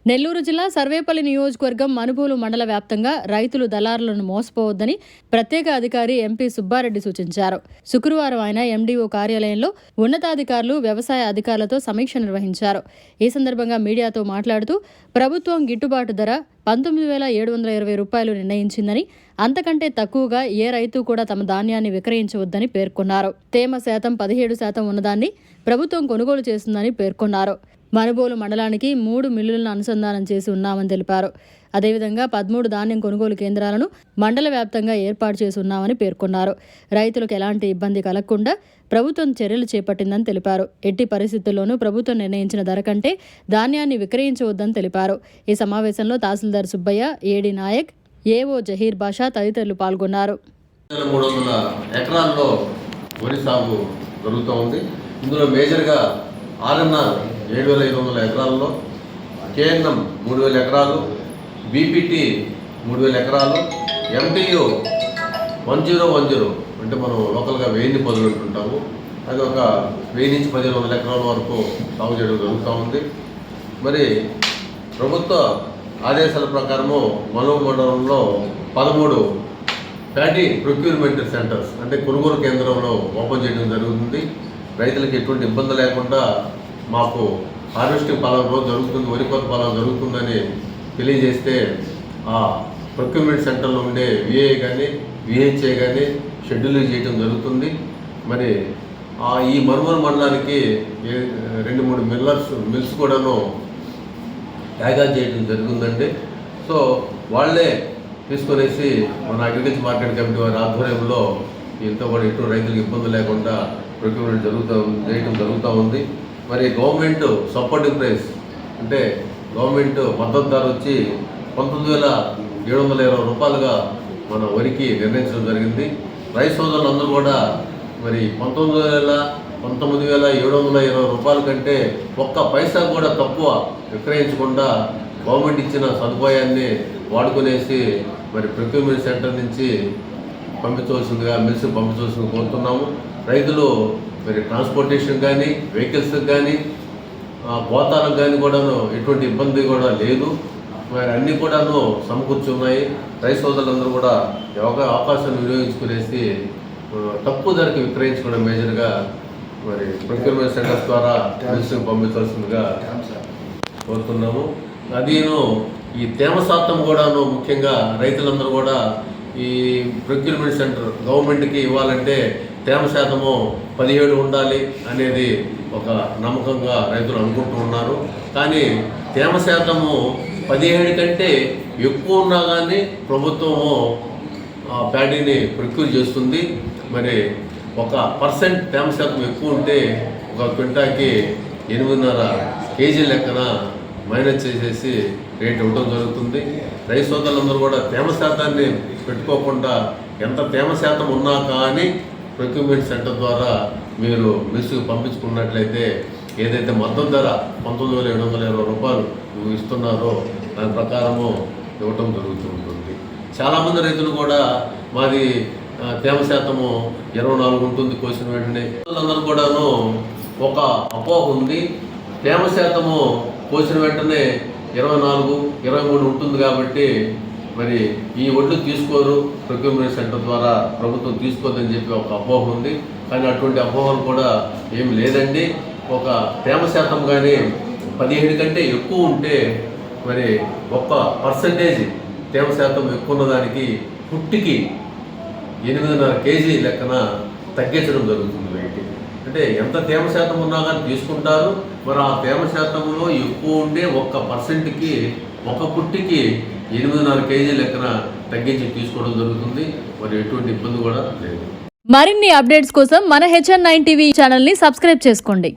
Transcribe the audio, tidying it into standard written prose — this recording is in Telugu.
నెల్లూరు జిల్లా సర్వేపల్లి నియోజకవర్గం మనుబోలు మండల వ్యాప్తంగా రైతులు దళారులను మోసపోవద్దని ప్రత్యేక అధికారి ఎంపీ సుబ్బారెడ్డి సూచించారు. శుక్రవారం ఆయన ఎండీఓ కార్యాలయంలో ఉన్నతాధికారులు, వ్యవసాయ అధికారులతో సమీక్ష నిర్వహించారు. ఈ సందర్భంగా మీడియాతో మాట్లాడుతూ ప్రభుత్వం గిట్టుబాటు ధర 19,720 రూపాయలు నిర్ణయించిందని, అంతకంటే తక్కువగా ఏ రైతు కూడా తమ ధాన్యాన్ని విక్రయించవద్దని పేర్కొన్నారు. తేమ శాతం 17% ఉన్నదాన్ని ప్రభుత్వం కొనుగోలు చేస్తుందని పేర్కొన్నారు. మనుబోలు మండలానికి 3 మిల్లులను అనుసంధానం చేసి ఉన్నామని తెలిపారు. అదేవిధంగా 13 ధాన్యం కొనుగోలు కేంద్రాలను మండల వ్యాప్తంగా ఏర్పాటు చేసి ఉన్నామని పేర్కొన్నారు. రైతులకు ఎలాంటి ఇబ్బంది కలగకుండా ప్రభుత్వం చర్యలు చేపట్టిందని తెలిపారు. ఎట్టి పరిస్థితుల్లోనూ ప్రభుత్వం నిర్ణయించిన ధర కంటే ధాన్యాన్ని విక్రయించవద్దని తెలిపారు. ఈ సమావేశంలో తహసీల్దార్ సుబ్బయ్య, ఏడీ నాయక్, ఏఓ జహీర్ బాషా తదితరులు పాల్గొన్నారు. 300 ఎకరాల్లో వరి సాగు జరుగుతూ ఇందులో మేజర్గా ఆర్ఎన్ఆర్ 7,500 ఎకరాల్లో, కేఎన్ఎం 3,000 ఎకరాలు, బీపీటీ 3,000 ఎకరాలు, ఎంటీయు 1010 అంటే మనం లోకల్గా 1000 పదులు అంటుంటాము, అది ఒక 1000 నుంచి 1,500 ఎకరాల వరకు సాగు చేయడం జరుగుతూ ఉంది. మరి ప్రభుత్వ ఆదేశాల ప్రకారము మనుబోలు మండలంలో 13 ప్యాడీ ప్రొక్యూర్మెంట్ సెంటర్స్ అంటే కొనుగోలు కేంద్రంలో ఓపెన్ చేయడం జరుగుతుంది. రైతులకు ఎటువంటి ఇబ్బంది లేకుండా మాకు హార్వెస్టింగ్ పాలన రోజు జరుగుతుంది, వరి కోత పాలన జరుగుతుందని తెలియజేస్తే ఆ ప్రొక్యూర్మెంట్ సెంటర్లో ఉండే విఏ కానీ విహెచ్ఏ కానీ షెడ్యూల్ చేయడం జరుగుతుంది. మరి ఈ మనుబోలు మండలానికి 2-3 మిల్స్ కూడాను యాగాజ్ చేయడం జరుగుతుందండి. సో వాళ్ళే తీసుకొనేసి మన అగ్రికల్చర్ మార్కెట్ కమిటీ వారి ఆధ్వర్యంలో ఇంత కూడా ఎటు రైతులకు ఇబ్బంది లేకుండా ప్రొక్యూర్మెంట్ చేయడం జరుగుతూ ఉంది. మరి గవర్నమెంట్ సపోర్టింగ్ ప్రైస్ అంటే గవర్నమెంట్ మద్దతు ధర వచ్చి 19,720 రూపాయలుగా మన వరికి నిర్ణయించడం జరిగింది. రైతు సోదరులందరూ కూడా మరి 19,720 రూపాయల కంటే ఒక్క పైసా కూడా తక్కువ విక్రయించకుండా గవర్నమెంట్ ఇచ్చిన సదుపాయాన్ని వాడుకునేసి మరి ప్రొక్యూర్మెంట్ సెంటర్ నుంచి పంపించవలసిందిగా మిల్స్కి పంపించవలసిందిగా కోరుతున్నాము. రైతులు మరి ట్రాన్స్పోర్టేషన్ కానీ, వెహికల్స్ కానీ, గోతాలకు కానీ కూడాను ఎటువంటి ఇబ్బంది కూడా లేదు. మరి అన్నీ కూడాను సమకూర్చున్నాయి. రైతు సోదరులందరూ కూడా అవకాశాన్ని వినియోగించుకునేసి తక్కువ ధరకి విక్రయించుకోవడం మేజర్గా మరి ప్రొక్యూర్మెంట్ సెంటర్స్ ద్వారా మిల్స్కి పంపించాల్సిందిగా కోరుతున్నాము. అదీను ఈ తేమ శాతం కూడాను ముఖ్యంగా రైతులందరూ కూడా ఈ ప్రొక్యూర్మెంట్ సెంటర్ గవర్నమెంట్కి ఇవ్వాలంటే తేమ శాతము 17 ఉండాలి అనేది ఒక నమ్మకంగా రైతులు అనుకుంటూ ఉన్నారు. కానీ తేమ శాతము 17 కంటే ఎక్కువ ఉన్నా కానీ ప్రభుత్వము ప్యాడీని ప్రొక్యూర్ చేస్తుంది. మరి 1% తేమ శాతం ఎక్కువ ఉంటే ఒక క్వింటాకి 8.5 కేజీ లెక్కన మైనస్ చేసేసి రేట్ ఇవ్వడం జరుగుతుంది. రైతు సోదరులందరూ కూడా తేమ శాతాన్ని పెట్టుకోకుండా ఎంత తేమ శాతం ఉన్నా కానీ ప్రొక్యూర్మెంట్ సెంటర్ ద్వారా మీరు మిల్స్కి పంపించుకున్నట్లయితే ఏదైతే మద్దతు ధర 19,720 రూపాయలు ఇస్తున్నారో దాని ప్రకారము ఇవ్వటం జరుగుతూ ఉంటుంది. చాలామంది రైతులు కూడా మాది తేమ శాతము 24 ఉంటుంది కోసిన వెంటనే. అందరూ కూడాను ఒక అపోహ ఉంది, తేమ శాతము కోసిన వెంటనే 24, 23 ఉంటుంది కాబట్టి మరి ఈ ఒడ్లు తీసుకోరు, ప్రొక్యూర్మెంట్ సెంటర్ ద్వారా ప్రభుత్వం తీసుకోదని చెప్పి ఒక అపోహ ఉంది. కానీ అటువంటి అపోహలు కూడా ఏమి లేదండి. ఒక తేమ శాతం కానీ 17 కంటే ఎక్కువ ఉంటే మరి 1% తేమ శాతం ఎక్కువ ఉన్నదానికి పుట్టికి 8.5 కేజీ లెక్కన తగ్గించడం జరుగుతుంది వెయిట్. అంటే ఎంత తేమ శాతం ఉన్నా కానీ తీసుకుంటారు. మరి ఆ తేమ శాతంలో ఎక్కువ ఉండే 1%కి ఒక పుట్టికి 8.5 కేజీ లెక్కన తగ్గించి తీసుకోవడం జరుగుతుంది. మరి ఎటువంటి ఇబ్బంది కూడా లేదు. మరిన్ని అప్డేట్స్ కోసం మన HN9 టీవీ ఛానల్ని సబ్స్క్రైబ్ చేసుకోండి.